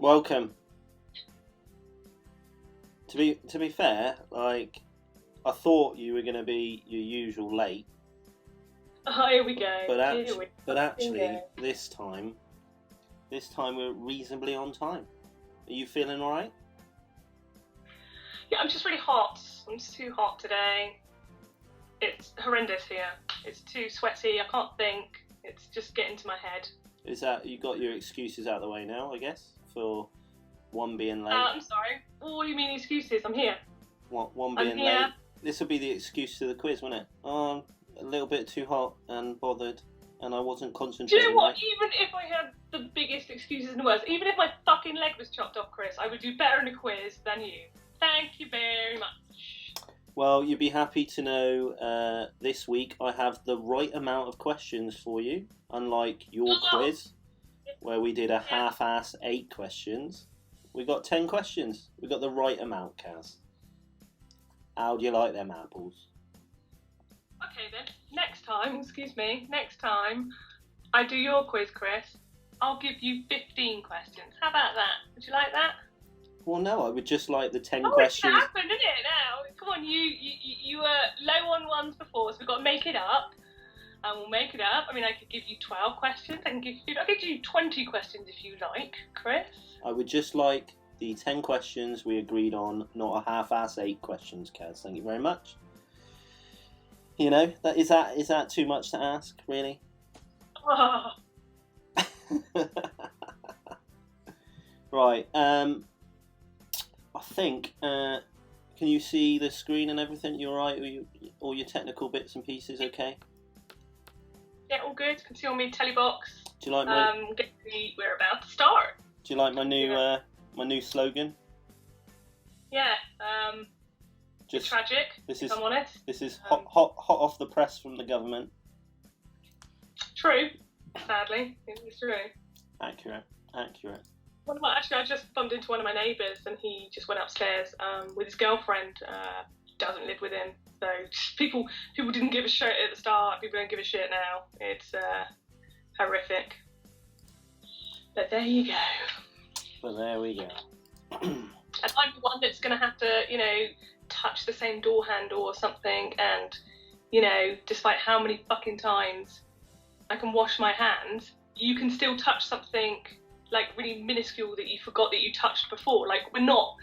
Welcome. To be fair, like I thought you were going to be your usual late, Oh, here we go. but actually this time we're reasonably on time. Are you feeling all right? Yeah, I'm just really hot. I'm just too hot today. It's horrendous here. It's too sweaty. I can't think. It's just getting to my head. Is that you got your excuses out of the way now? I guess for one being late. I'm sorry. What do you mean excuses? I'm here. One being late. This will be the excuse to the quiz, won't it? Oh, I'm a little bit too hot and bothered, and I wasn't concentrating. Do you know what? Even if I had the biggest excuses in the world, even if my fucking leg was chopped off, Chris, I would do better in a quiz than you. Thank you very much. Well, you'll be happy to know this week I have the right amount of questions for you, unlike your quiz, where we did a half-ass 8 questions. We got 10 questions. We got the right amount, Kaz. How do you like them apples? Okay then, next time I do your quiz, Chris, I'll give you 15 questions. How about that? Would you like that? Well, no, I would just like the 10 questions. It's happened, isn't it, now? Come on, you were low on ones before, so we've got to make it up. And we'll make it up. I mean, I could give you 12 questions. I could give you 20 questions if you like, Chris. I would just like the 10 questions we agreed on, not a half-ass 8 questions, Kaz. Thank you very much. You know, is that too much to ask, really? Oh. Right. I think. Can you see the screen and everything? You all right? All your technical bits and pieces okay? Yeah, all good. Can see all my telly box. Do you like my? We're about to start. Do you like my new slogan? Yeah. Just tragic. If I'm honest. This is hot off the press from the government. True. Sadly, it's true. Accurate. Actually, I just bumped into one of my neighbours, and he just went upstairs with his girlfriend. Doesn't live with him, so people didn't give a shit at the start. People don't give a shit now. It's horrific. But there you go. But there we go. And I'm the one that's going to have to, touch the same door handle or something, and, despite how many fucking times I can wash my hands, you can still touch something, like, really minuscule that you forgot that you touched before. Like, we're not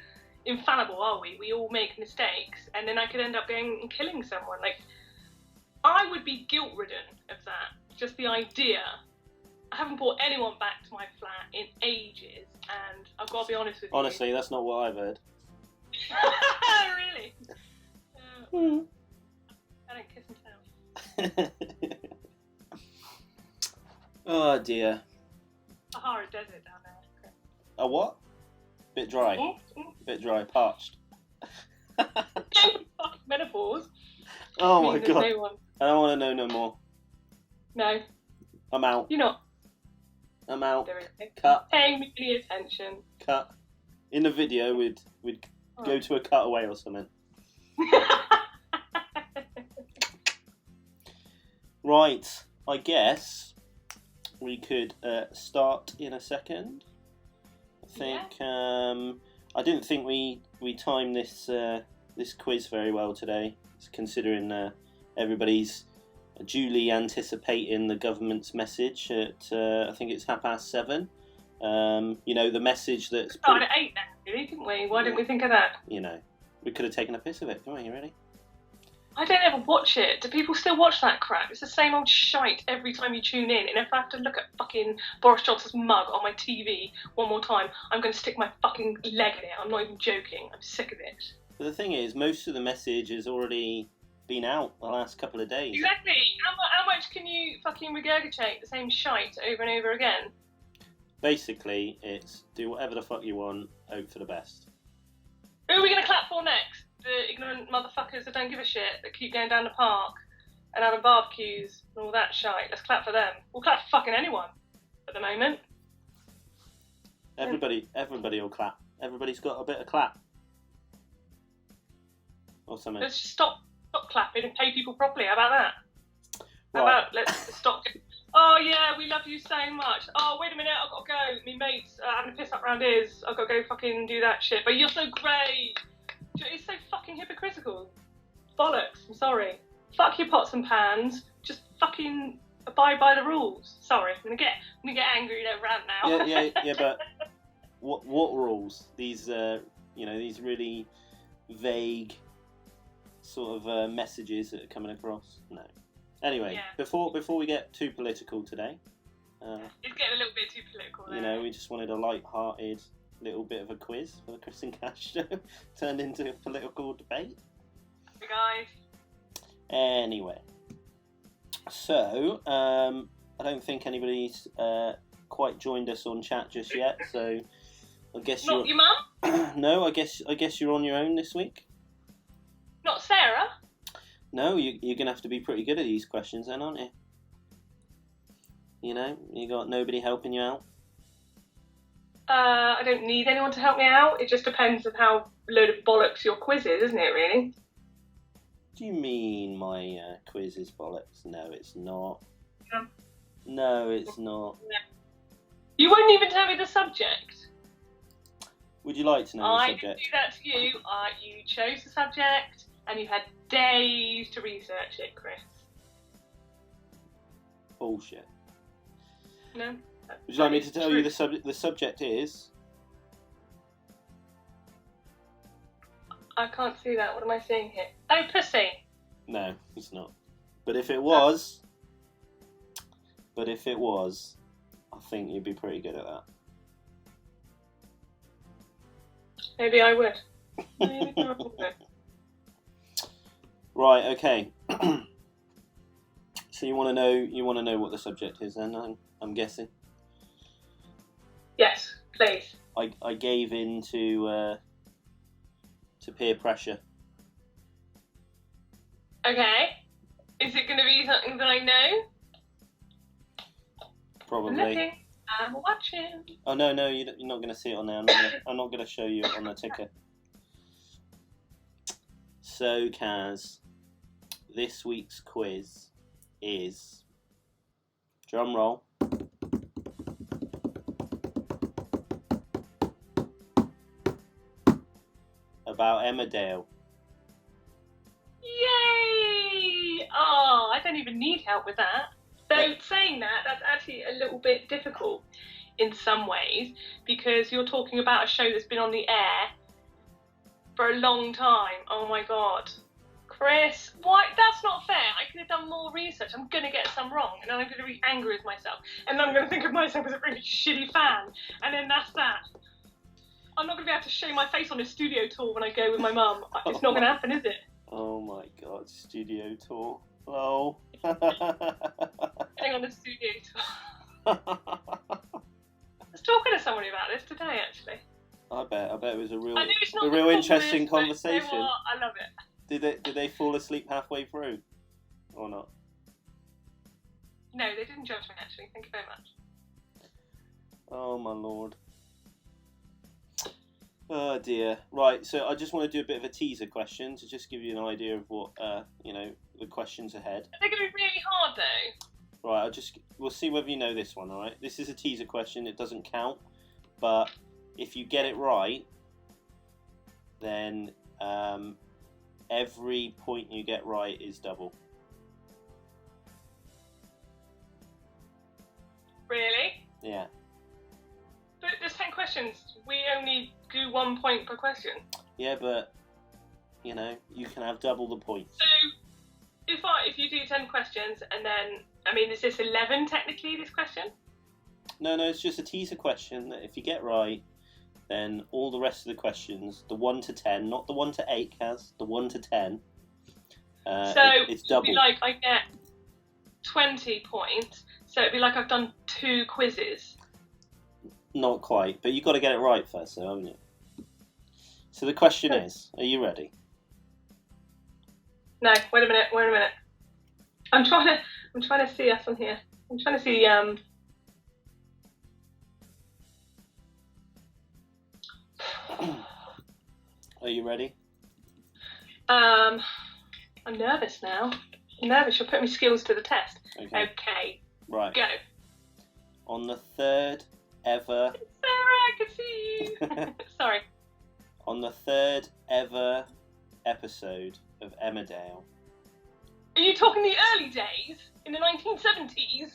infallible, are we? We all make mistakes, and then I could end up going and killing someone. Like, I would be guilt-ridden of that. Just the idea. I haven't brought anyone back to my flat in ages, and I've got to be honest with you. Honestly, that's not what I've heard. Really? I don't kiss and tell. Oh dear. Sahara Desert down there. A what? Bit dry. Bit dry, parched. Menopause. Oh my god. I don't want to know no more. No. I'm out. You're not. I'm out. Cut. Paying me any attention. Cut. In the video, we'd go to a cutaway or something. Right. I guess we could start in a second. I think I didn't think we timed this quiz very well today, considering everybody's duly anticipating the government's message at I think it's 7:30. The message that's started at 8 now, really, didn't we? Why didn't we think of that? We could have taken a piss of it, didn't we? Really? I don't ever watch it. Do people still watch that crap? It's the same old shite every time you tune in. And if I have to look at fucking Boris Johnson's mug on my TV one more time, I'm going to stick my fucking leg in it. I'm not even joking. I'm sick of it. But the thing is, most of the message has already been out the last couple of days. Exactly. How much can you fucking regurgitate the same shite over and over again? Basically, it's do whatever the fuck you want, hope for the best. Who are we going to clap for next? The ignorant motherfuckers that don't give a shit, that keep going down the park and having barbecues and all that shite. Let's clap for them. We'll clap for fucking anyone at the moment. Everybody will clap. Everybody's got a bit of clap. Or something. Let's just stop clapping and pay people properly. How about that? Right. Let's stop Oh yeah, we love you so much. Oh wait a minute, I've got to go. Me mates having a piss up round his. I've got to go fucking do that shit. But you're so great. It's so fucking hypocritical. Bollocks. I'm sorry. Fuck your pots and pans. Just fucking abide by the rules. Sorry, I'm gonna get angry and rant now. Yeah. But what rules? These these really vague sort of messages that are coming across. No. Anyway, before we get too political today, it's getting a little bit too political. You know, we just wanted a light-hearted little bit of a quiz for the Chris and Cash show, turned into a political debate. Hey guys. Anyway, so I don't think anybody's quite joined us on chat just yet. So I guess not your mum. No, I guess you're on your own this week. Not Sarah. No, you're going to have to be pretty good at these questions then, aren't you? You know, you got nobody helping you out? I don't need anyone to help me out. It just depends on how load of bollocks your quiz is, isn't it, really? Do you mean my quiz is bollocks? No, it's not. Yeah. No, it's not. You wouldn't even tell me the subject. Would you like to know the subject? I didn't do that to you. You chose the subject, and you had days to research it, Chris. Bullshit. No. Would you like me to tell you the subject? The subject is. I can't see that. What am I seeing here? Oh, pussy. No, it's not. But if it was, I think you'd be pretty good at that. Maybe I would. Maybe I would. Right. Okay. So you want to know what the subject is, then? I'm guessing. Yes, please. I gave in to peer pressure. Okay. Is it going to be something that I know? Probably. I'm looking. I'm watching. Oh no, you're not going to see it on there. I'm not going to show you it on the ticker. So, Kaz, this week's quiz is drum roll. About Emmerdale. Yay! Oh, I don't even need help with that. Though saying that's actually a little bit difficult in some ways, because you're talking about a show that's been on the air for a long time. Oh my god. Chris, why? That's not fair. I could have done more research. I'm going to get some wrong, and then I'm going to be angry with myself, and then I'm going to think of myself as a really shitty fan, and then that's that. I'm not going to be able to show my face on a studio tour when I go with my mum. It's not going to happen, is it? Oh my god, studio tour. Oh. Going on a studio tour. I was talking to somebody about this today, actually. I bet it was a real quiz, interesting conversation. You know what? I love it. Did they fall asleep halfway through, or not? No, they didn't judge me, actually. Thank you very much. Oh my lord. Oh dear. Right, so I just want to do a bit of a teaser question to just give you an idea of what the questions ahead. They're going to be really hard, though. Right, we'll see whether you know this one. All right, this is a teaser question. It doesn't count, but if you get it right, then every point you get right is double. Really? Yeah. But there's 10 questions. We only do 1 point per question. Yeah, but you can have double the points. So if you do 10 questions and then, is this 11 technically, this question? No, it's just a teaser question that if you get right, then all the rest of the questions, the 1 to 10, not the 1 to 8, Kaz, the 1 to 10, it's double. It'd be like I get 20 points, so it'd be like I've done 2 quizzes. Not quite, but you've got to get it right first, though, haven't you? So the question is, are you ready? No, wait a minute. I'm trying to see us on here. I'm trying to see Are you ready? I'm nervous now. You're putting my skills to the test. Okay. Right. Go. On the third ever... Sarah, I can see you. Sorry. On the third ever episode of Emmerdale. Are you talking the early days? In the 1970s?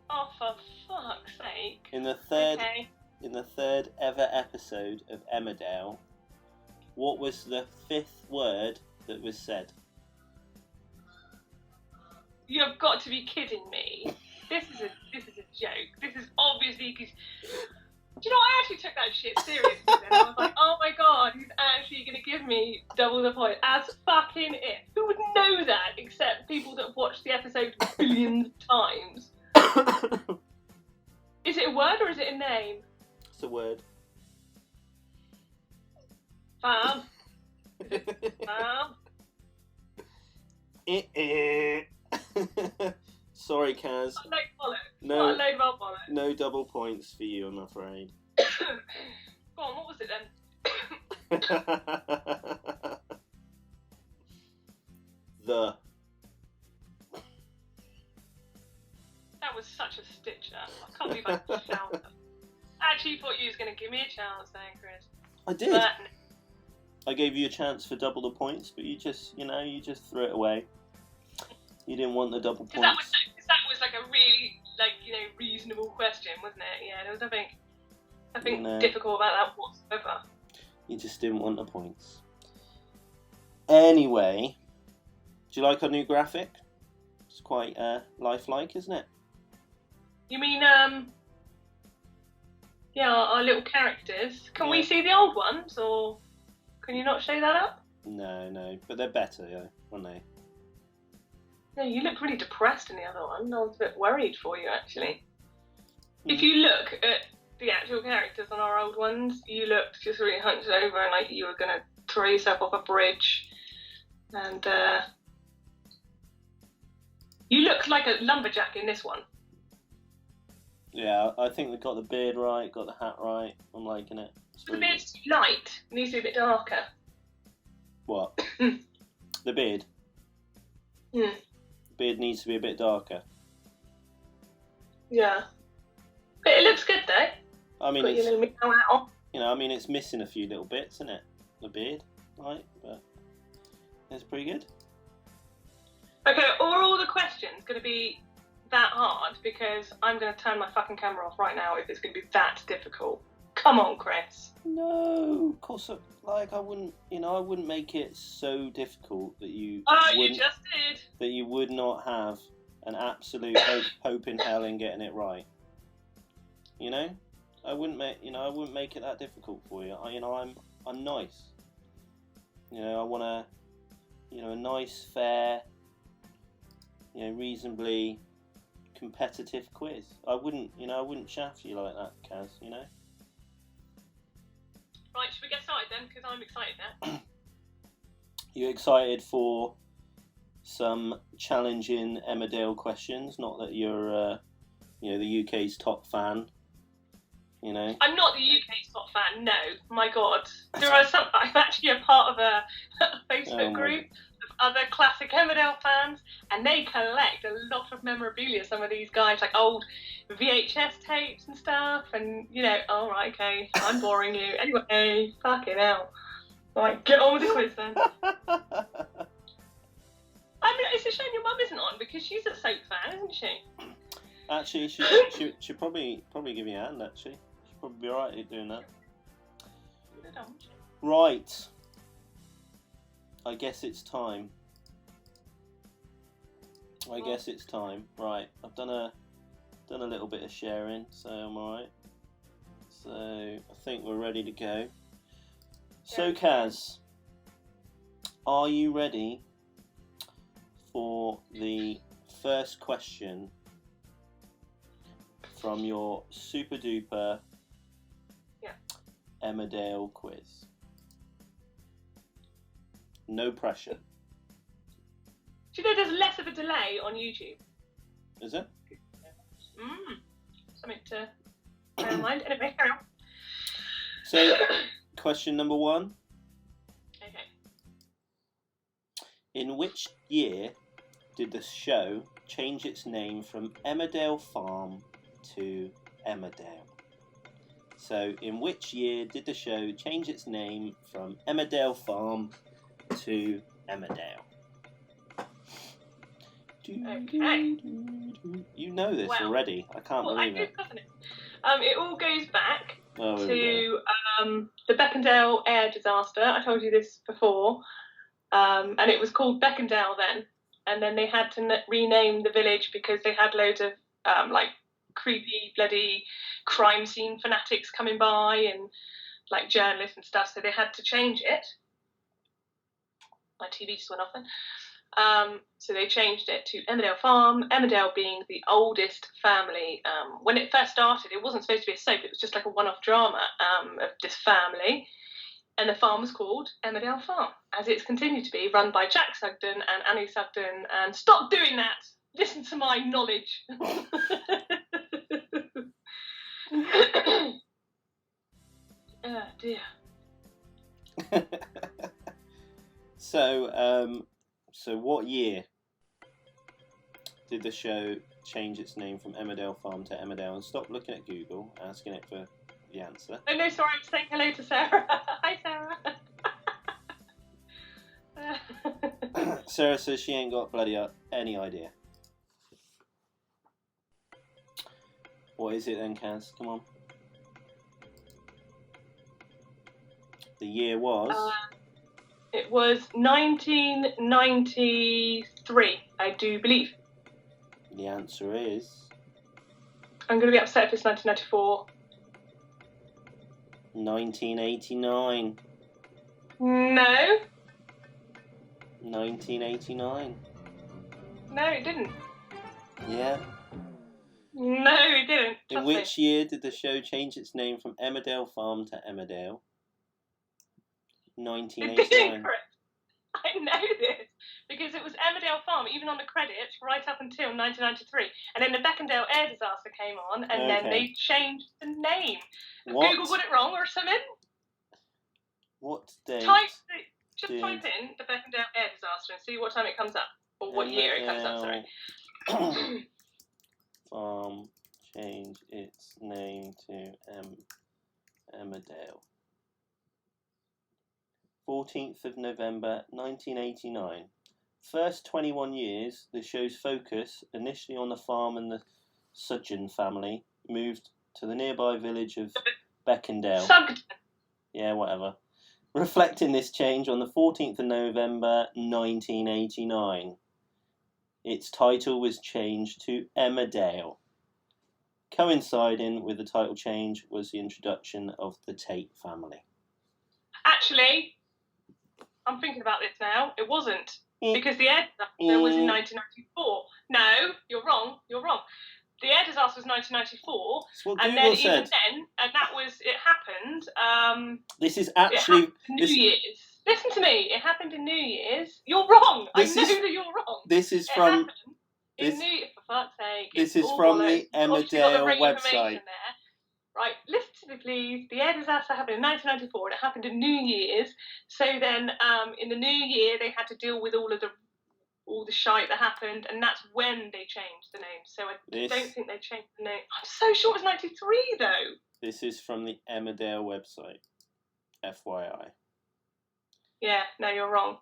Oh, for fuck's sake. In the third... Okay. In the third ever episode of Emmerdale, what was the fifth word that was said? You have got to be kidding me. This is a joke. This is obviously because... Do you know, I actually took that shit seriously then. I was like, oh my god, he's actually going to give me double the point. As fucking if. Who would know that except people that have watched the episode billions of times? Is it a word or is it a name? It's a word. Fam. Fam. Sorry, Kaz. What a load of bollocks. No, What a load of old bollocks. no double points for you, I'm afraid. Go on, what was it then? The. That was such a stitcher. I can't believe I shouted. I actually thought you was going to give me a chance then, Chris. I did. But I gave you a chance for double the points, but you just threw it away. You didn't want the double Because points. that was like a really, reasonable question, wasn't it? Yeah, there was nothing No. difficult about that whatsoever. You just didn't want the points. Anyway, do you like our new graphic? It's quite lifelike, isn't it? You mean, our little characters. Can we Yeah. see the old ones, or can you not show that up? No, but they're better, yeah, aren't they? No, you look really depressed in the other one. I was a bit worried for you, actually. If you look at the actual characters on our old ones, you looked just really hunched over and like you were going to throw yourself off a bridge. And you look like a lumberjack in this one. Yeah, I think they got the beard right, got the hat right. I'm liking it. It's The really beard's too light. It needs to be a bit darker. What? The beard? Hmm. The beard needs to be a bit darker. Yeah. But it looks good though. I mean, Got your it's little meow out. it's missing a few little bits, isn't it? The beard, right? But it's pretty good. Okay, are all the questions going to be that hard? Because I'm going to turn my fucking camera off right now if it's going to be that difficult. Come on, Chris. No, of course. I wouldn't make it so difficult that you Oh, you wouldn't, just did. that you would not have an absolute hope in hell in getting it right. You know, I wouldn't make it that difficult for you. I'm nice. You know, I want a nice, fair, reasonably competitive quiz. I wouldn't shaft you like that, Kaz. You know. Right, should we get started then? Because I'm excited now. You excited for some challenging Emmerdale questions? Not that you're, the UK's top fan. You know. I'm not the UK's top fan, no. My God. I'm actually a part of a Facebook group of other classic Emmerdale fans, and they collect a lot of memorabilia. Some of these guys, like old VHS tapes and stuff, and, all right, okay, I'm boring you. Anyway, fucking hell. Right, get on with the quiz then. I mean, it's a shame your mum isn't on, because she's a soap fan, isn't she? Actually, she probably give you a hand. Actually, she'd probably be alright at doing that. Right. I guess it's time. Right. I've done a little bit of sharing, so I'm alright. So I think we're ready to go. So Kaz, are you ready for the first question from your super duper Emmerdale quiz? No pressure. Do you know there's less of a delay on YouTube? Is it? Something to bear in mind. Anyway, carry on. So, question number 1. Okay. In which year did the show change its name from Emmerdale Farm to Emmerdale? So, in which year did the show change its name from Emmerdale Farm to Emmerdale? Okay. You know this already. I can't believe it. It all goes back Oh, to the Beckendale air disaster. I told you this before. And it was called Beckendale then. And then they had to rename the village because they had loads of like creepy, bloody crime scene fanatics coming by and like journalists and stuff. So they had to change it. My TV just went off then. So they changed it to Emmerdale Farm, Emmerdale being the oldest family. When it first started, it wasn't supposed to be a soap, it was just like a one-off drama of this family. And the farm was called Emmerdale Farm, as it's continued to be, run by Jack Sugden and Annie Sugden. And stop doing that! Listen to my knowledge. Oh, dear. So what year did the show change its name from Emmerdale Farm to Emmerdale? And stop looking at Google, asking it for the answer. Oh, no, sorry, I'm saying hello to Sarah. Hi, Sarah. Sarah says she ain't got bloody any idea. What is it then, Kaz? Come on. The year was... It was 1993, I do believe. The answer is... I'm going to be upset if it's 1994. 1989. No. 1989. No, it didn't. Yeah. No, it didn't. In which year did the show change its name from Emmerdale Farm to Emmerdale? 1989. I know this because it was Emmerdale Farm, even on the credits, right up until 1993. And then the Beckendale air disaster came on, and then they changed the name. What? Google got it wrong or something? What date? Type in the Beckendale air disaster and see what time it comes up, or what year it comes up. Sorry. Farm change its name to Emmerdale. 14th of November 1989. First 21 years, the show's focus, initially on the farm and the Sugden family, moved to the nearby village of Beckendale. Sugden. Yeah, whatever. Reflecting this change, on the 14th of November 1989, its title was changed to Emmerdale. Coinciding with the title change was the introduction of the Tate family. Actually, I'm thinking about this now. It wasn't. Because the air disaster was in 1994. No, you're wrong. The air disaster was 1994. And then even then, and that was, it happened. This is actually... New Year's. Listen to me. It happened in New Year's. You're wrong. I know that you're wrong. This is from... In New Year's, for fuck's sake. This is from the Emmerdale website. Right, listen to me, please. The air disaster happened in 1994, and it happened in New Year's. So then, in the new year, they had to deal with all the shite that happened, and that's when they changed the name. So I don't think they changed the name. I'm so sure it was 93, though. This is from the Emmerdale website. FYI. Yeah, no, you're wrong.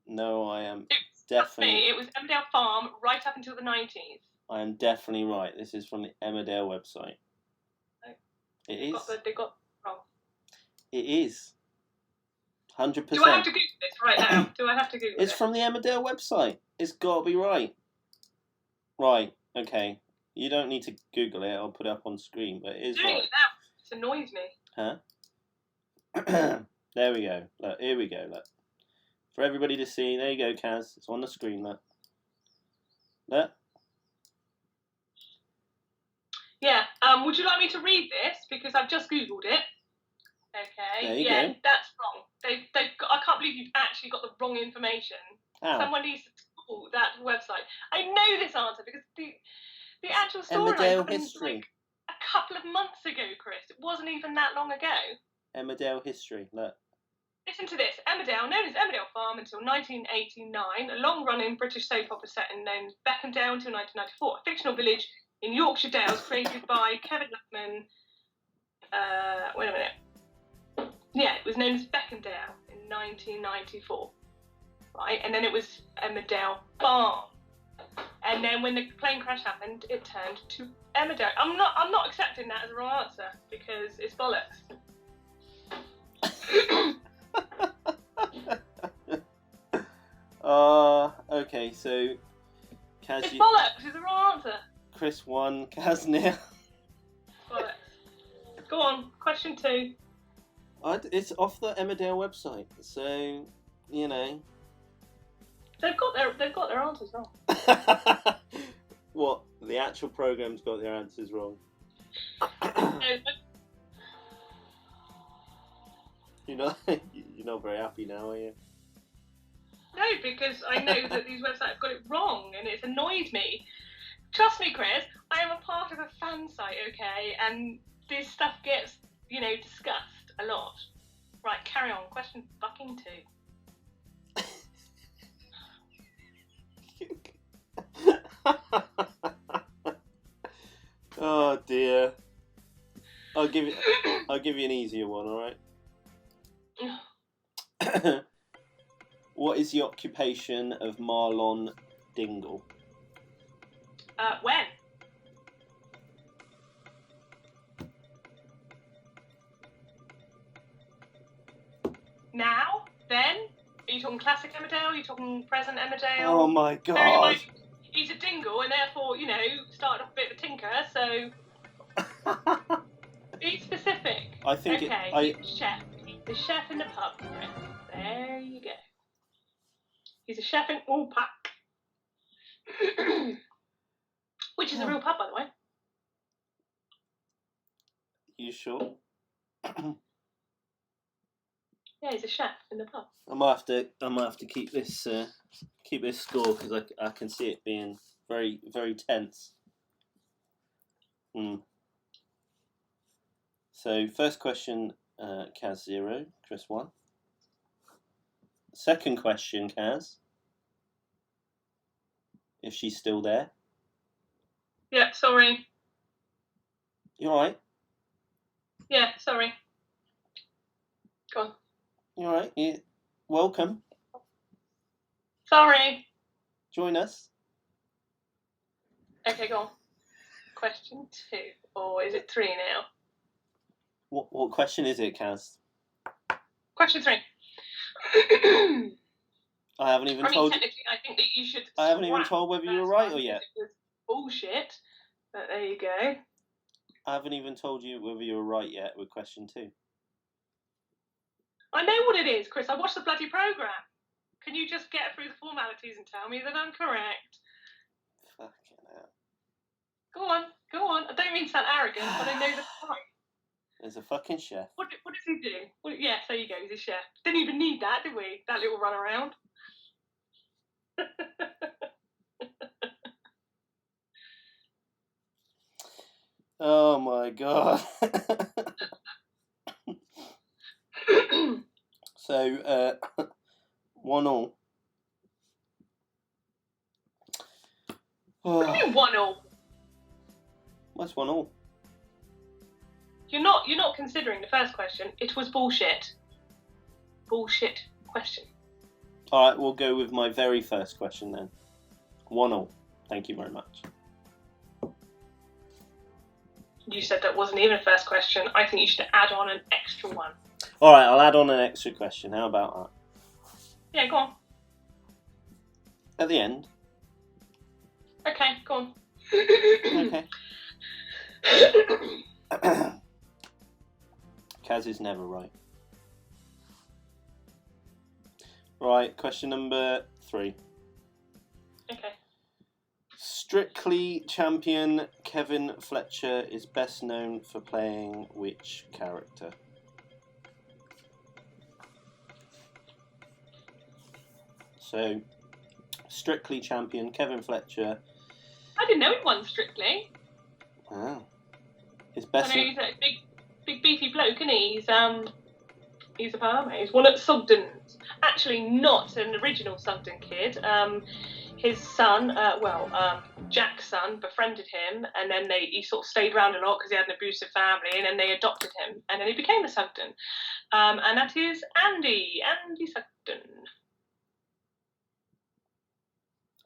No, I am It was Emmerdale Farm right up until the 90s. I am definitely right. This is from the Emmerdale website. It is. They got wrong. It is. 100%. Do I have to Google this right now? It's from the Emmerdale website. It's got to be right. Right, okay. You don't need to Google it. I'll put it up on screen, but it is right. It annoys me. Huh? There we go. Look, here we go. Look. For everybody to see. There you go, Kaz. It's on the screen. Look. Look. Yeah. Would you like me to read this? Because I've just Googled it. Okay. There you go. That's wrong. I can't believe you've actually got the wrong information. How? Someone needs to call that website. I know this answer because the actual story Emmerdale history. Like a couple of months ago, Chris. It wasn't even that long ago. Emmerdale history. Look. Listen to this. Emmerdale, known as Emmerdale Farm until 1989, a long-running British soap opera set known as Beckendale until 1994, a fictional village in Yorkshire Dales created by Kevin Luckman. Wait a minute. Yeah, it was known as Beckendale in 1994, right? And then it was Emmerdale Farm. And then when the plane crash happened, it turned to Emmerdale. I'm not accepting that as a wrong answer because it's bollocks. Okay, so Kaz, It's bollocks. It's the wrong answer. Chris 1, Kaz nil. Bollocks. Go on. Question 2. It's off the Emmerdale website, so you know. They've got their answers wrong. What? The actual program's got their answers wrong. You're not very happy now, are you? No, because I know that these websites have got it wrong, and it's annoyed me. Trust me, Chris. I am a part of a fan site, okay, and this stuff gets, discussed a lot. Right, carry on. Question fucking 2. Oh dear. I'll give you an easier one, all right? What is the occupation of Marlon Dingle? When? Now? Then? Are you talking classic Emmerdale? Are you talking present Emmerdale? Oh my god. He's a dingle and therefore, started off a bit of a tinker, so... Be specific. I think okay, he's a chef. He's the chef in the pub, Chris. There you go. He's a chef in all pack. Which is a real pub, by the way. You sure? Yeah, he's a chef in the pub. I might have to keep this score because I can see it being very, very tense. So first question, Kaz 0, Chris 1. Second question, Kaz. If she's still there. Yeah, sorry. You alright? Yeah, sorry. Go on. You alright? Yeah. Welcome. Sorry. Join us. Okay, go on. Question 2, or is it 3 now? What question is it, Kaz? Question 3. I haven't even told. Technically, I think that you should. I haven't even told whether you were right or yet. It was bullshit, but there you go. I haven't even told you whether you were right yet with question 2. I know what it is, Chris. I watched the bloody programme. Can you just get through the formalities and tell me that I'm correct? Fucking hell. Go on. I don't mean to sound arrogant, but I know the right. There's a fucking chef. What does he do? Well, yes, there you go. He's a chef. Didn't even need that, did we? That little run around. Oh my god. So, 1-1. What do you mean 1-1? What's 1-1? You're not considering the first question. It was bullshit. Bullshit question. All right, we'll go with my very first question then. 1-1. Thank you very much. You said that wasn't even a first question. I think you should add on an extra one. All right, I'll add on an extra question. How about that? Yeah, go on. At the end. Okay, go on. Okay. Kaz is never right. Right, question number 3. Okay. Strictly champion Kevin Fletcher is best known for playing which character? So, Strictly champion Kevin Fletcher. I didn't know he won Strictly. Wow. His I best. know he's a big beefy bloke, isn't he? He's He's a barmaid. He's one at Sugden's. Actually, not an original Sugden kid. His son, Jack's son, befriended him, and then he sort of stayed around a lot because he had an abusive family, and then they adopted him, and then he became a Sugden. And that is Andy Sugden.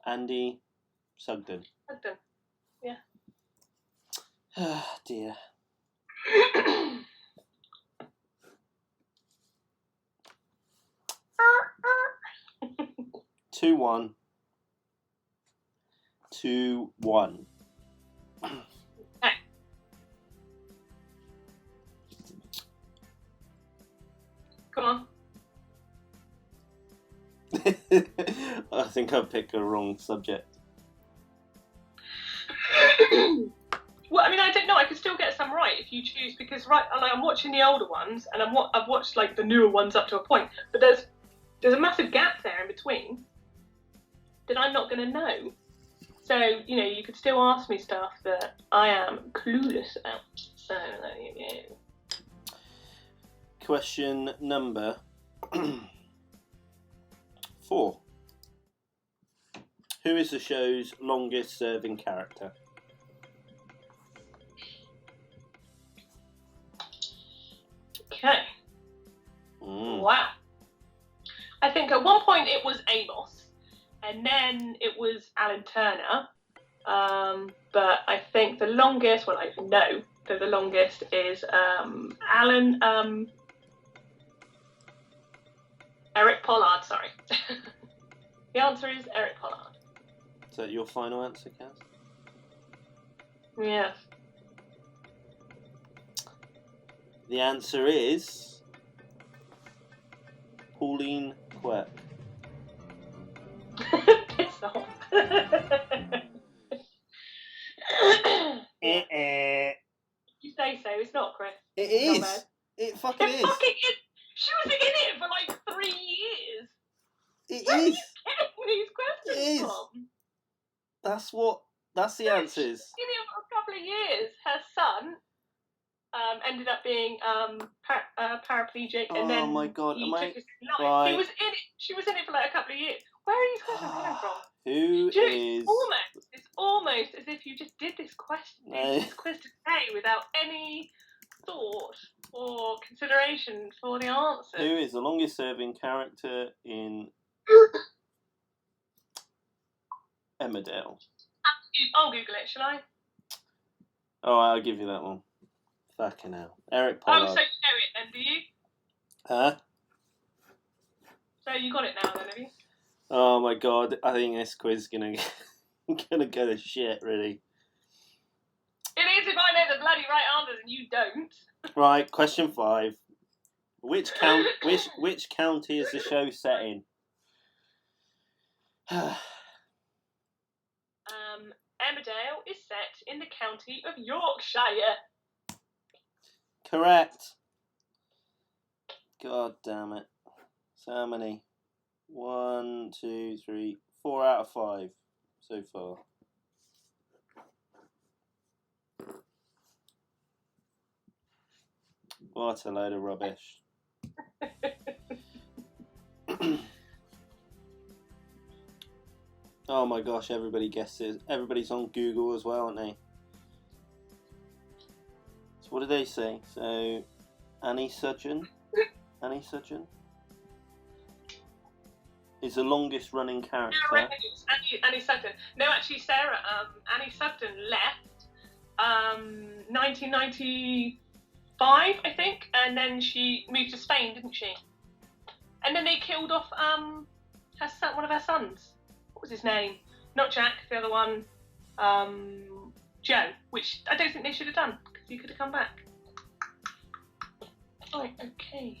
Andy Sugden. Sugden, yeah. Ah, dear. 2-1. 2-1. Okay. Come on. I think I picked a wrong subject. Well, I mean, I don't know. I could still get some right if you choose, because I'm watching the older ones, and I've watched like the newer ones up to a point, but there's a massive gap there in between that I'm not going to know. So, you know, you could still ask me stuff that I am clueless about. So, there you go. Question number 4. Who is the show's longest serving character? Okay. Wow. I think at one point it was Amos, and then it was Alan Turner. But I think the longest, well, I know that the longest is Alan, Eric Pollard, sorry. The answer is Eric Pollard. Is that your final answer, Kaz? Yeah. The answer is Pauline Quirk. Piss off. You say so, it's not, Chris. It Not is. bad. It fucking is. She was in it for like 3 years. It Where is. are you getting these questions from? That's the answers. In it for a couple of years. Her son ended up being paraplegic, and then my God, he am took I his life. right? He was in it. She was in it for like a couple of years. Where are these questions coming from? Who Do you know, is? It's almost as if you just did this this quiz today without any thought or consideration for the answer. Who is the longest serving character in Emmerdale? I'll Google it, shall I? Oh, I'll give you that one. Fucking hell. Eric Pollard. Oh, so you know it then, do you? Huh? So you got it now then, have you? Oh my God, I think this quiz is gonna go to shit, really. It is if I know the bloody right answers and you don't. Right, question 5. Which county is the show set in? Emmerdale is set in the county of Yorkshire. Correct. God damn it. So how many? 1, 2, 3, 4 out of 5 so far. What a load of rubbish. Oh my gosh, everybody guesses. Everybody's on Google as well, aren't they? So what did they say? So, Annie Sugden is the longest running character. No, I reckon it was Annie Sugden. No, actually, Sarah, Annie Sugden left 1995, I think, and then she moved to Spain, didn't she? And then they killed off her son, one of her sons. What was his name? Not Jack, the other one, Joe, which I don't think they should have done, because he could have come back. Right, okay.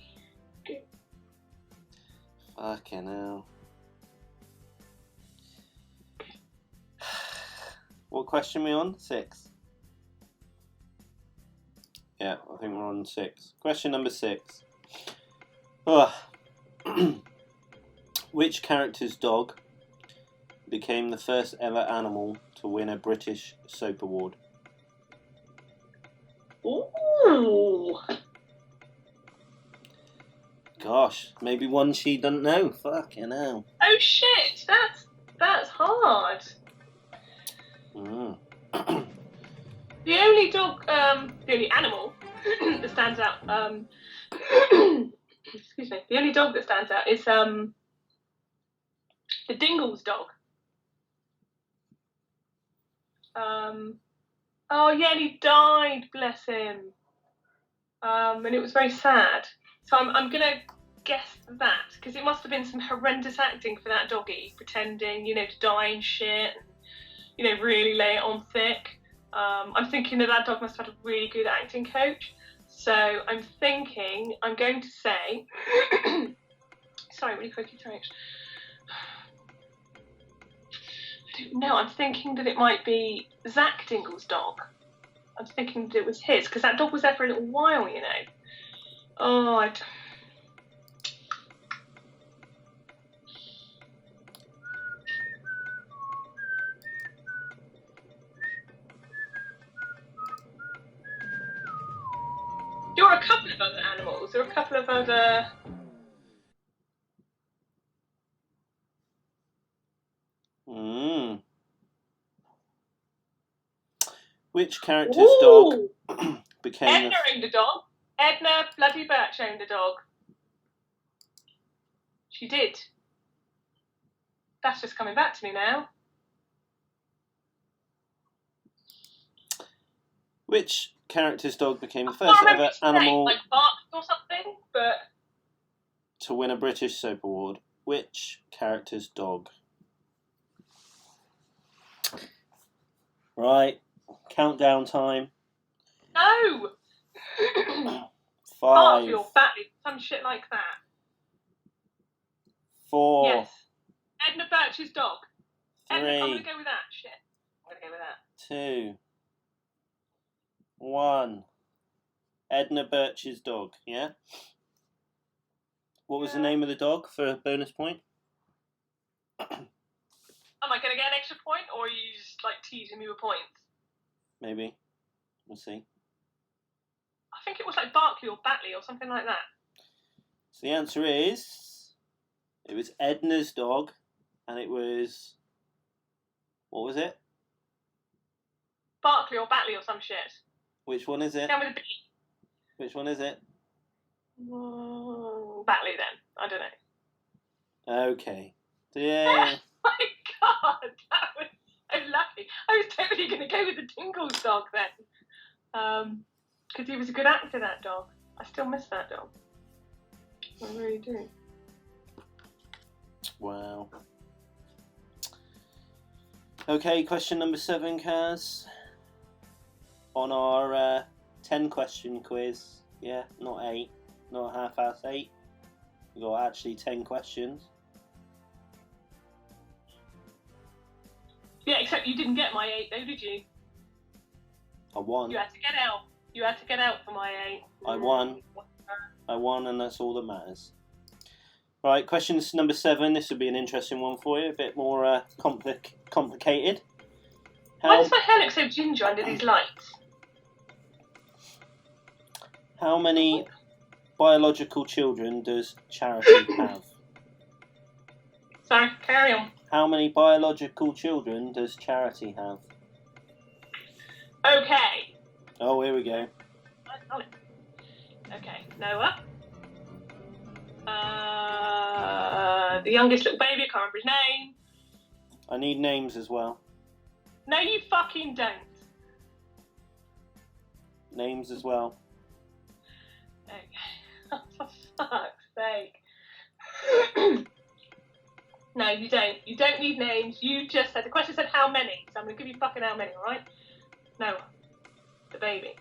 Good. Fucking hell. What question are we on? 6. Yeah, I think we're on 6. Question number 6. Oh. Which character's dog became the first ever animal to win a British soap award? Ooh. Gosh, maybe one she doesn't know. Fucking hell. Oh shit, that's hard. Mm. The only dog, the only animal that stands out, excuse me, the only dog that stands out is the Dingle's dog. Oh yeah, and he died, bless him. And it was very sad. So I'm gonna guess that, because it must have been some horrendous acting for that doggy, pretending, to die and shit, and, really lay it on thick. I'm thinking that dog must have had a really good acting coach. So I'm thinking, I'm going to say, sorry, really quickly, throat. I don't know, I'm thinking that it might be Zach Dingle's dog. I'm thinking that it was his, because that dog was there for a little while, Oh, There were a couple of other animals. There were a couple of other... Which character's dog became... Edna owned a dog. Edna bloody Birch owned a dog. She did. That's just coming back to me now. Which character's dog became the first ever animal... Like Bark or something, but... to win a British Soap Award? Which character's dog? Right. Countdown time. No! 5. Barkley or Batley, some shit like that. 4. Yes. Edna Birch's dog. 3. Edna, I'm going to go with that. Shit. I'm going to go with that. 2. 1. Edna Birch's dog, yeah? What was the name of the dog for a bonus point? Am I going to get an extra point, or are you just, teasing me with points? Maybe. We'll see. I think it was Barkley or Batley or something like that. So the answer is... it was Edna's dog, and it was... what was it? Barkley or Batley or some shit. Which one is it? Down with a B. Which one is it? Batley then. I don't know. Okay. Yeah. Oh my god, that was so lucky. I was totally going to go with the Dingle's dog then. Because he was a good actor, that dog. I still miss that dog. I really do. Wow. Okay, question number 7, Kaz. On our 10-question quiz. Yeah, not 8. Not half-past 8. We got actually 10 questions. Yeah, except you didn't get my 8 though, did you? I won. You had to get out. You had to get out for my 8. I won. I won, and that's all that matters. Right, question number 7. This would be an interesting one for you. A bit more complicated. Why does my hair look so ginger under these lights? How many biological children does Charity have? Sorry, carry on. How many biological children does Charity have? Okay. Oh, here we go. Okay, Noah. The youngest little baby, I can't remember his name. I need names as well. No, you fucking don't. Names as well. Okay. Oh, for fuck's sake. No, you don't. You don't need names. You just said, the question said how many, so I'm going to give you fucking how many, alright? Noah. The baby.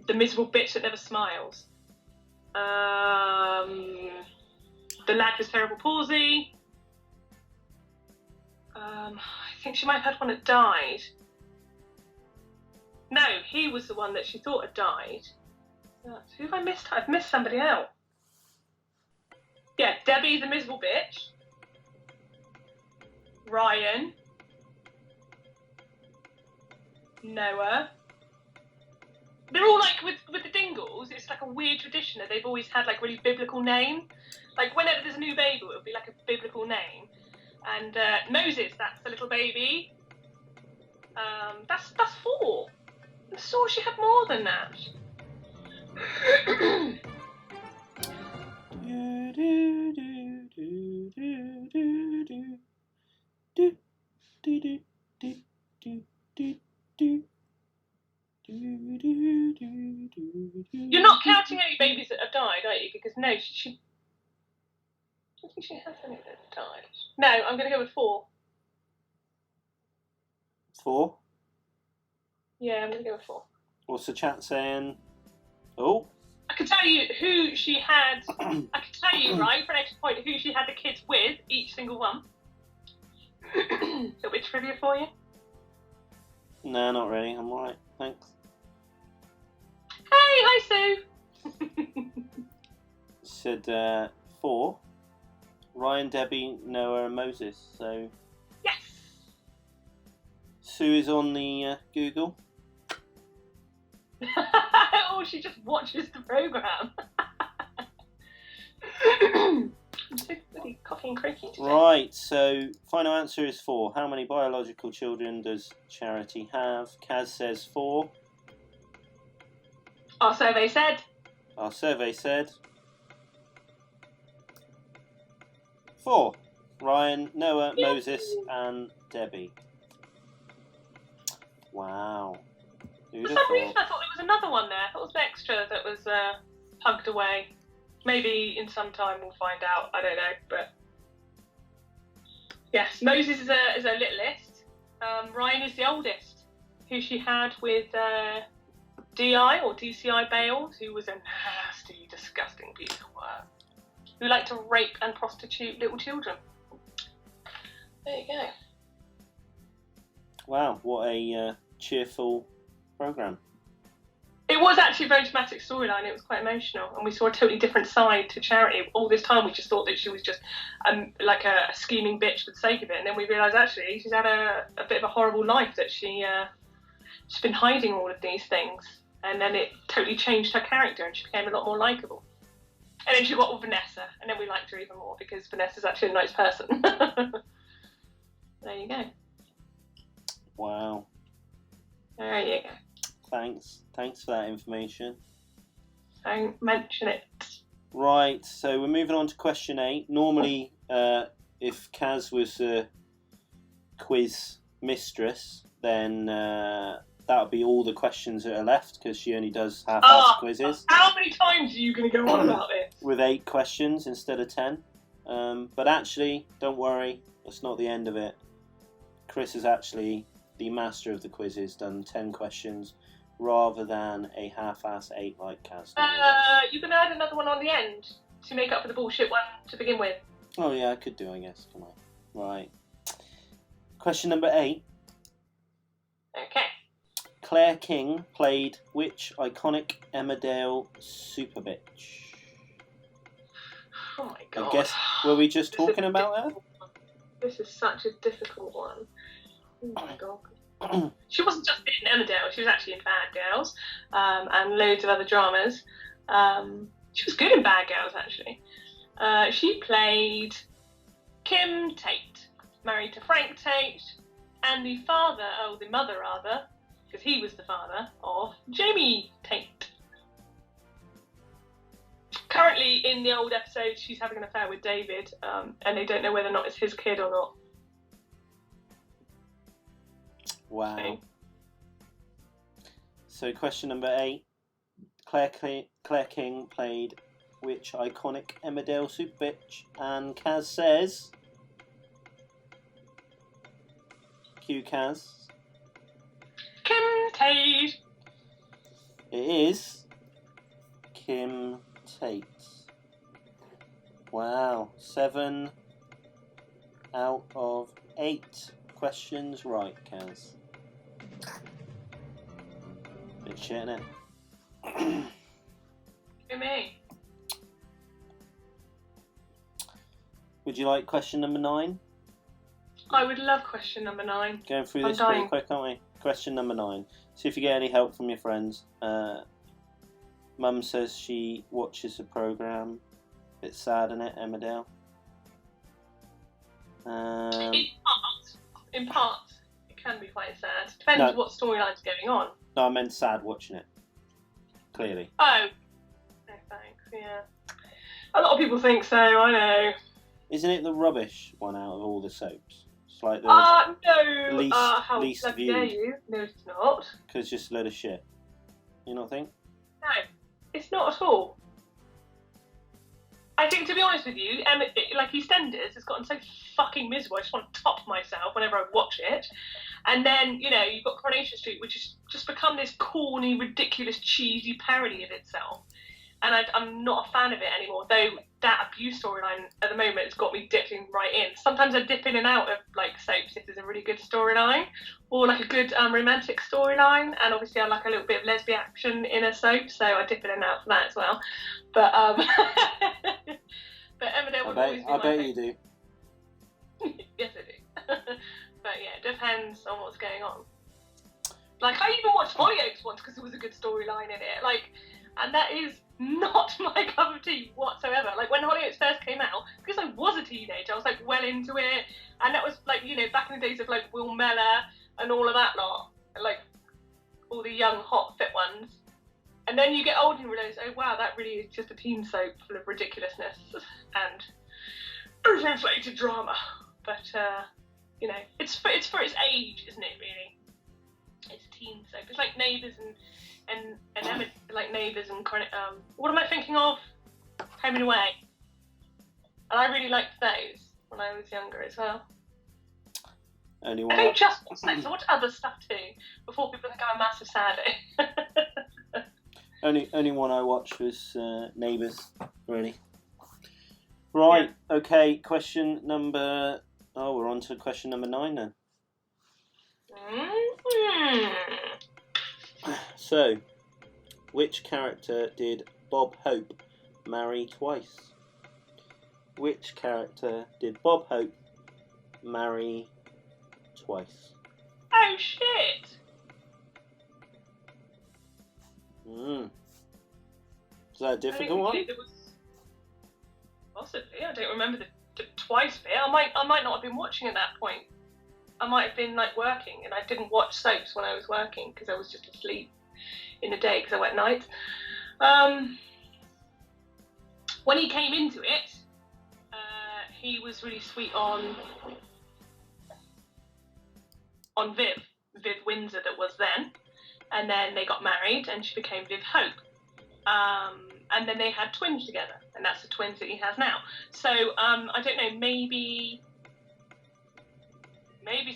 The miserable bitch that never smiles. The lad with cerebral palsy. I think she might have had one that died. No, he was the one that she thought had died. Who have I missed? I've missed somebody out. Yeah, Debbie the miserable bitch. Ryan. Noah. They're all with the Dingles. It's like a weird tradition that they've always had like really biblical name. Like whenever there's a new baby, it would be like a biblical name. And Moses, that's the little baby. That's 4. I saw she had more than that. You're not counting any babies that have died, are you? Because no, she I don't think she has any that have died. No, I'm going to go with 4. 4? Yeah, I'm going to go with 4. What's the chat saying? Oh. I can tell you who she had. I can tell you, right, for an extra point, who she had the kids with, each single one. Little bit of trivia for you. No, not really. I'm alright. Thanks. Hey, hi Sue. Said 4. Ryan, Debbie, Noah, and Moses. So Yes. Sue is on the Google. Oh, she just watches the programme. I'm so bloody coffee and croaky today. Right, so final answer is 4. How many biological children does Charity have? Kaz says 4. Our survey said. Our survey said 4. Ryan, Noah, Yay. Moses, and Debbie. Wow. For some reason, I thought there was another one there. I thought it was an extra that was hugged away. Maybe in some time we'll find out. I don't know, but yes, Moses is a littlest. Ryan is the oldest, who she had with DI or DCI Bales, who was a nasty, disgusting piece of work, who liked to rape and prostitute little children. There you go. Wow, what a cheerful programme. It was actually a very dramatic storyline. It was quite emotional, and we saw a totally different side to Charity. All this time, we just thought that she was just like a scheming bitch for the sake of it, and then we realised actually she's had a bit of a horrible life, that she's been hiding all of these things, and then it totally changed her character, and she became a lot more likeable. And then she got with Vanessa, and then we liked her even more because Vanessa's actually a nice person. There you go. Wow. There you go. Thanks for that information. Don't mention it. Right, so we're moving on to question 8. Normally, if Kaz was a quiz mistress, then that would be all the questions that are left, because she only does half-assed quizzes. How many times are you going to go on about this? With 8 questions instead of 10. But actually, don't worry, that's not the end of it. Chris is actually the master of the quizzes, done 10 questions rather than a half-ass 8 like Kaz. You can add another one on the end to make up for the bullshit one to begin with. Oh yeah, I could do, I guess. Come on. Right. Question number 8. Okay. Claire King played which iconic Emmerdale super bitch? Oh my god. I guess, were we just talking about her? This is such a difficult one. Oh my god. She wasn't just in Emmerdale, she was actually in Bad Girls, and loads of other dramas. She was good in Bad Girls, actually. She played Kim Tate, married to Frank Tate, and the mother rather, because he was the father of Jamie Tate. Currently, in the old episode, she's having an affair with David, and they don't know whether or not it's his kid or not. Wow. Okay. So question number 8. Claire King played which iconic Emmerdale super bitch? And Kaz says... Cue Kaz. Kim Tate. It is Kim Tate. Wow. 7 out of 8 questions right, Kaz. Bit shit, innit? For me. Would you like question number 9? I would love question number 9. Going through I'm this pretty dying. quick, aren't we? Question number 9. See if you get any help from your friends. Mum says she watches the programme. Bit sad, isn't it, Emmerdale? In parts, it can be quite sad. Depends what storyline's going on. No, I meant sad watching it. Clearly. Oh. No thanks, yeah. A lot of people think so, I know. Isn't it the rubbish one out of all the soaps? It's like the no! least How viewed. dare you? No, it's not. Because it's just a load of shit. You not think? No, it's not at all. I think, to be honest with you, like EastEnders has gotten so fucking miserable. I just want to top myself whenever I watch it. And then, you know, you've got Coronation Street, which has just become this corny, ridiculous, cheesy parody of itself. And I'm not a fan of it anymore, though that abuse storyline at the moment has got me dipping right in. Sometimes I dip in and out of, like, soaps if there's a really good storyline, or, like, a good romantic storyline, and obviously I like a little bit of lesbian action in a soap, so I dip in and out for that as well. But, but Emmerdale would always be my bet you do. Yes, I do. But, yeah, it depends on what's going on. Like, I even watched Hollyoaks once because there was a good storyline in it, like, and that is not my cup of tea whatsoever. Like, when Hollyoaks first came out, because I was a teenager, I was, like, well into it, and that was, like, you know, back in the days of, like, Will Mellor and all of that lot, like, all the young, hot, fit ones. And then you get old and you realise, oh, wow, that really is just a teen soap full of ridiculousness and overinflated drama. But, you know, it's for its age, isn't it, really? It's teen soap. It's like Neighbours and like Neighbours and what am I thinking of? Home and Away. And I really liked those when I was younger as well. I don't just watch those, I watch other stuff too, before people think I'm a massive saddie. only one I watched was Neighbours, really. Right, yeah. Okay, question number... Oh, we're on to question number 9 then. Mm-hmm. So, which character did Bob Hope marry twice? Which character did Bob Hope marry twice? Oh, shit! Is that a difficult one? Possibly. I don't remember the twice bit. I might not have been watching at that point. I might have been, like, working, and I didn't watch soaps when I was working because I was just asleep in the day because I went night. When he came into it, he was really sweet on Viv Windsor that was then, and then they got married and she became Viv Hope, and then they had twins together, and that's the twins that he has now. So I don't know, maybe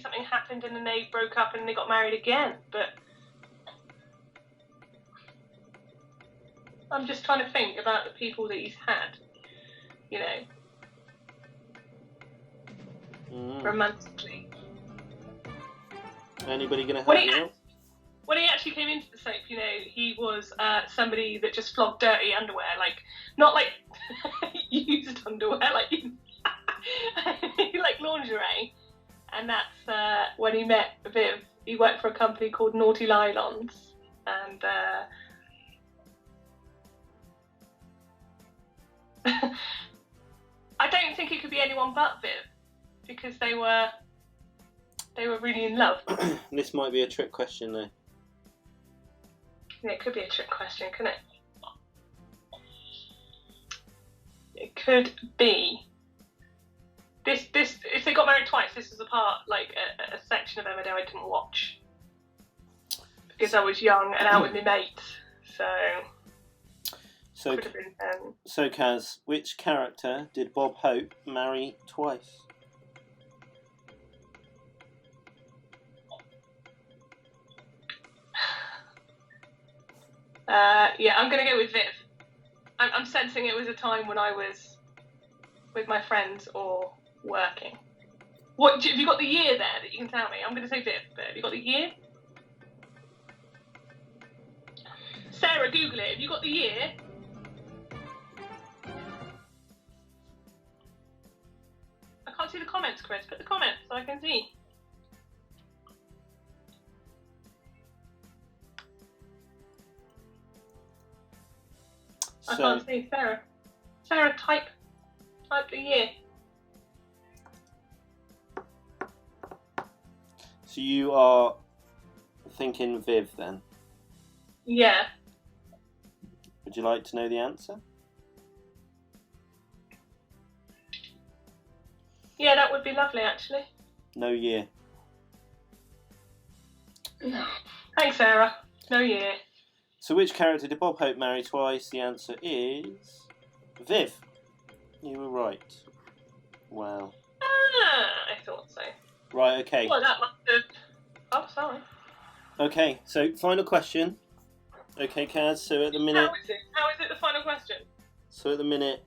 something happened and then they broke up and they got married again, but I'm just trying to think about the people that he's had, you know, romantically. Anybody going to help you out? When he actually came into the soap, you know, he was somebody that just flogged dirty underwear, like, not like used underwear, like, like lingerie. And that's when he met Viv. He worked for a company called Naughty Nylons, and I don't think it could be anyone but Viv, because they were really in love. This might be a trick question, though. Yeah, it could be a trick question, couldn't it? It could be. This if they got married twice, this was a part, like a section of Emmerdale I didn't watch because I was young and out with my mates. So could have been. So Kaz, which character did Bob Hope marry twice? Yeah, I'm gonna go with Viv. I'm sensing it was a time when I was with my friends or working. What have you got the year there that you can tell me? I'm going to say Viv, but have you got the year? Sarah, Google it. Have you got the year? I can't see the comments, Chris. Put the comments so I can see. I So, can't see Sarah. Sarah, type the year. so you are thinking Viv then. Yeah. Would you like to know the answer? Yeah, that would be lovely, actually. No year. Thanks, Sarah. No year. So which character did Bob Hope marry twice? The answer is Viv. You were right. Wow. I thought so. Right, okay. Well, that must have... Oh, sorry. Okay, so final question. Okay, Kaz, so at the minute... How is it? How is it the final question? So at the minute...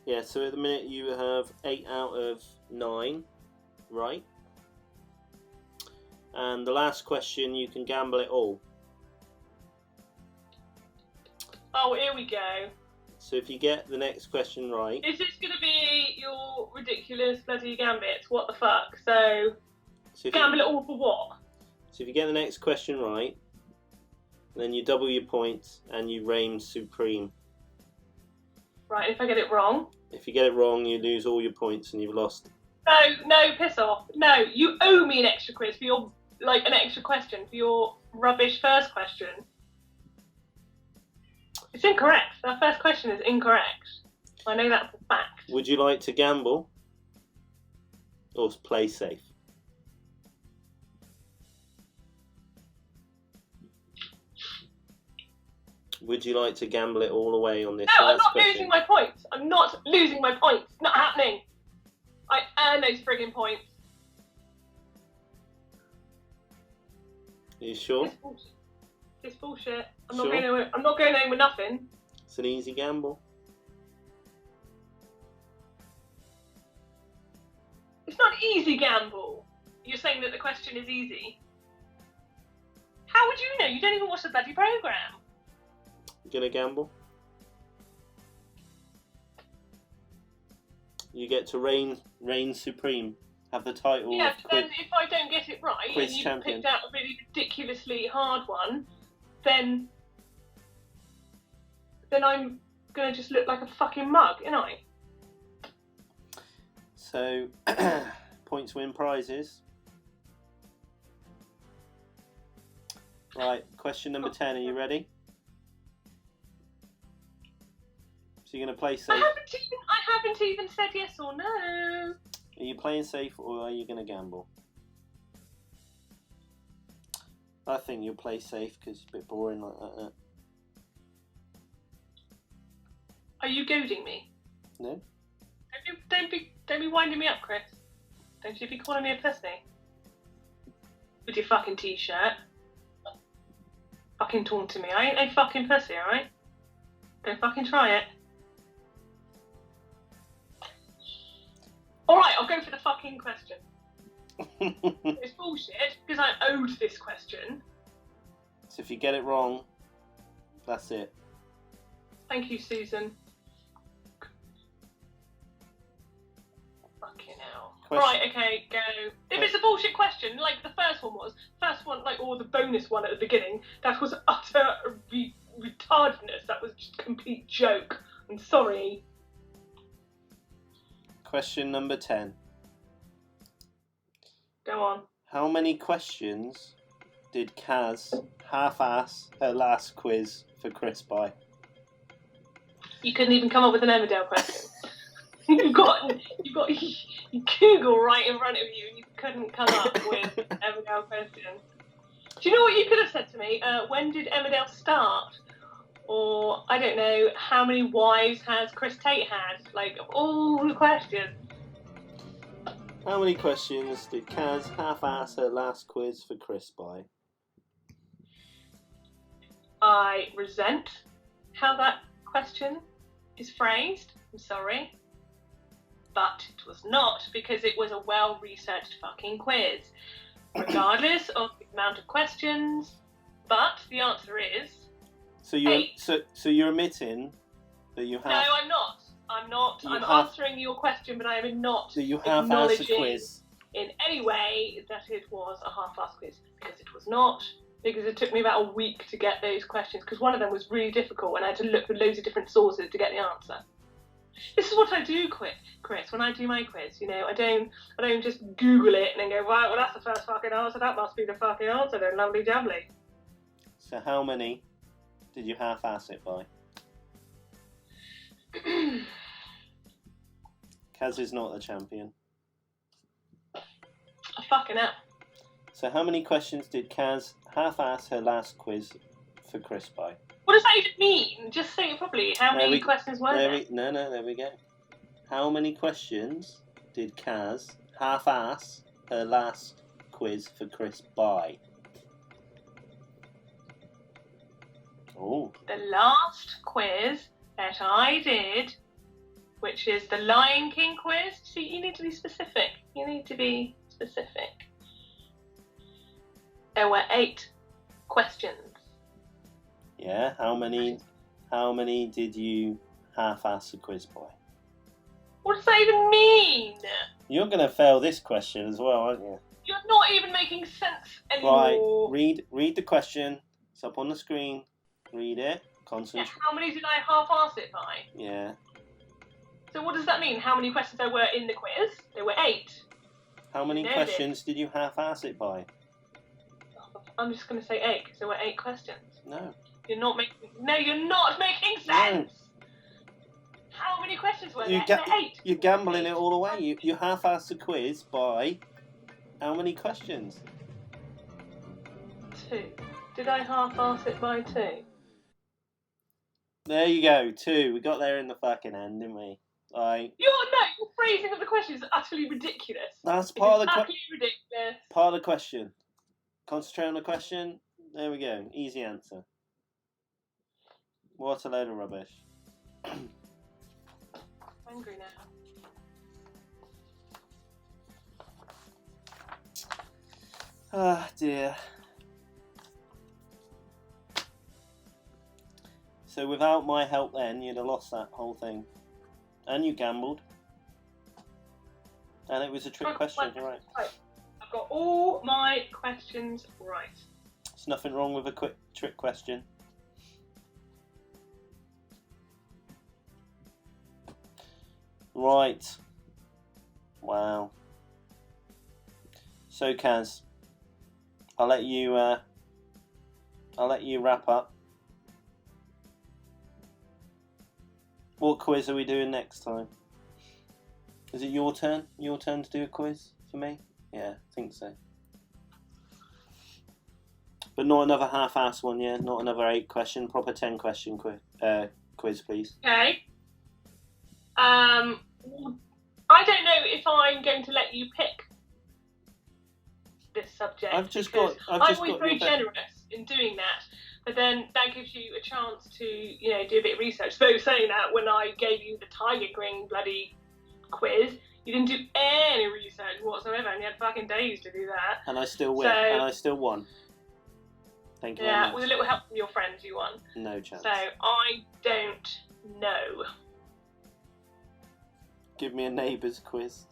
yeah, so at the minute you have 8 out of 9, right? And the last question, you can gamble it all. Oh, here we go. So if you get the next question right... Is this going to be your ridiculous bloody gambits? What the fuck? So gamble it all for what? So if you get the next question right, then you double your points and you reign supreme. Right, if I get it wrong? If you get it wrong, you lose all your points and you've lost. No, piss off. No, you owe me an extra quiz for your, like, an extra question for your rubbish first question. It's incorrect. That first question is incorrect. I know that for a fact. Would you like to gamble or play safe? Would you like to gamble it all away on this No, I'm last not question? losing my points. I'm not losing my points. It's not happening. I earn those friggin' points. Are you sure? It's bullshit. I'm Sure. not going home with nothing. It's an easy gamble. It's not an easy gamble. You're saying that the question is easy. How would you know? You don't even watch the bloody programme. You gonna gamble? You get to reign supreme. Have the title Yeah, of but then if I don't get it right quiz and you've champion. picked out a really ridiculously hard one, then I'm gonna just look like a fucking mug, ain't I? So, points win prizes. Right, question number 10. Are you ready? So you're gonna play safe. I haven't even said yes or no. Are you playing safe or are you gonna gamble? I think you'll play safe because it's a bit boring like that. Are you goading me? No. Don't be winding me up, Chris. Don't you be calling me a pussy. With your fucking t-shirt. Fucking taunting me. I ain't no fucking pussy, alright? Don't fucking try it. Alright, I'll go for the fucking question. It's bullshit, because I owed this question. So if you get it wrong, that's it. Thank you, Susan. Fucking hell. Right, okay, go. If it's a bullshit question, like the first one was, or the bonus one at the beginning, that was utter retardedness. That was just a complete joke. I'm sorry. Question number 10. Go on. How many questions did Kaz half-ass her last quiz for Chris by? You couldn't even come up with an Emmerdale question. You've got Google right in front of you, and you couldn't come up with an Emmerdale question. Do you know what you could have said to me? When did Emmerdale start? Or, I don't know, how many wives has Chris Tate had? Like, all the questions. How many questions did Kaz half-ass her last quiz for Chris by? I resent how that question is phrased. I'm sorry. But it was not, because it was a well-researched fucking quiz. Regardless of the amount of questions. But the answer is... So you're admitting that you have... No, I'm not. I'm answering your question, but I am not that you half-assed the quiz. in any way that it was a half-assed quiz, because it was not. because it took me about a week to get those questions, because one of them was really difficult and I had to look for loads of different sources to get the answer. This is what I do, Chris, when I do my quiz. You know, I don't just Google it and then go, right, well, that's the first fucking answer. That must be the fucking answer then, lovely jubbly. So how many did you half-ass it by? Kaz is not the champion. Fucking hell. So how many questions did Kaz half-ass her last quiz for Chris by? What does that even mean? Just say it properly. How many questions were there? There we go. How many questions did Kaz half-ass her last quiz for Chris by? Oh. The last quiz that I did, which is the Lion King quiz. See, you need to be specific. There were 8 questions. Yeah, how many did you half-ass the quiz by? What does that even mean? You're going to fail this question as well, aren't you? You're not even making sense anymore. Right, read the question. It's up on the screen. Read it. Concentrate. Yeah, how many did I half-ass it by? Yeah. So what does that mean? How many questions there were in the quiz? There were 8. How many questions did you half-ass it by? I'm just going to say 8 because there were 8 questions. No. You're not making sense. No. How many questions were there? 8. You're gambling it all away. You half-assed the quiz by how many questions? 2. Did I half-ass it by 2? There you go, 2. We got there in the fucking end, didn't we? Like, Your phrasing of the question is utterly ridiculous. That's part of the utterly ridiculous. Part of the question. Concentrate on the question. There we go. Easy answer. What a load of rubbish. I'm angry now. Ah, dear. So without my help then, you'd have lost that whole thing. And you gambled. And it was a trick question, you're right. I've got all my questions right. There's nothing wrong with a quick trick question. Right. Wow. So Kaz, I'll let you wrap up. What quiz are we doing next time? Is it your turn? Your turn to do a quiz for me? Yeah, I think so. But not another half-ass one, yeah? Not another 8-question, proper 10-question quiz, please. Okay. I don't know if I'm going to let you pick this subject. I'm always very generous in doing that, but then that gives you a chance to, do a bit of research. So saying that, when I gave you the Tiger King bloody quiz, you didn't do any research whatsoever, and you had fucking days to do that. And I still win. And I still won. Thank you very much. Yeah, with a little help from your friends, you won. No chance. So I don't know. Give me a neighbour's quiz.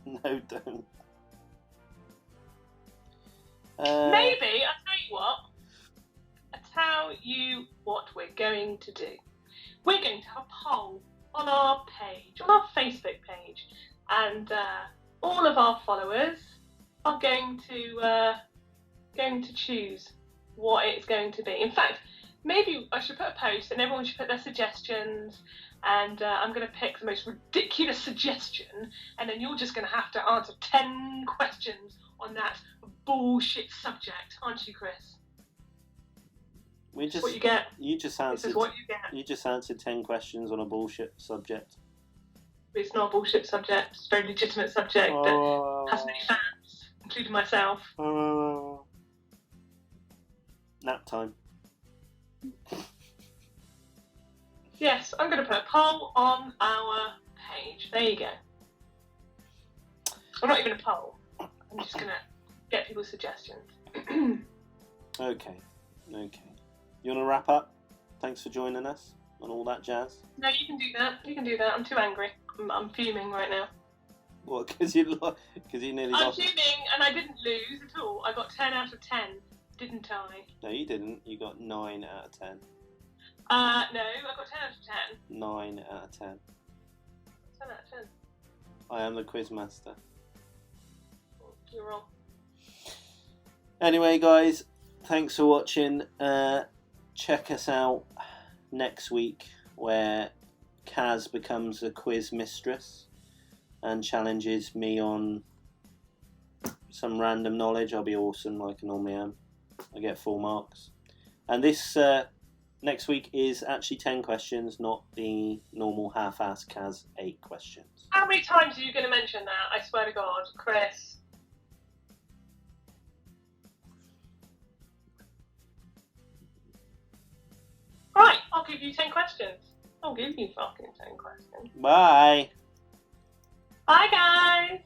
No, don't. Maybe, I'll tell you what we're going to do. We're going to have a poll on our page, on our Facebook page, and all of our followers are going to choose what it's going to be. In fact, maybe I should put a post and everyone should put their suggestions, and I'm going to pick the most ridiculous suggestion, and then you're just going to have to answer 10 questions on that bullshit subject, aren't you, Chris? That's what you get. You just answered. This is what you get. You just answered 10 questions on a bullshit subject. It's not a bullshit subject. It's a very legitimate subject that has many fans, including myself. Nap time. Yes, I'm going to put a poll on our page. There you go. I'm not even a poll. I'm just going to get people's suggestions. Okay. You want to wrap up? Thanks for joining us and all that jazz. No, you can do that. I'm too angry. I'm fuming right now. What? Because you nearly lost. I'm fuming, and I didn't lose at all. I got 10 out of 10. Didn't I? No, you didn't. You got 9 out of 10. No, I got 10 out of 10. 9 out of 10. 10 out of 10. I am the quiz master. You're wrong. Anyway, guys, thanks for watching. Check us out next week where Kaz becomes a quiz mistress and challenges me on some random knowledge. I'll be awesome like I normally am. I get full marks. And this next week is actually 10 questions, not the normal half-ass Kaz 8 questions. How many times are you going to mention that? I swear to God, Chris. Right, I'll give you 10 questions. I'll give you fucking 10 questions. Bye! Bye, guys!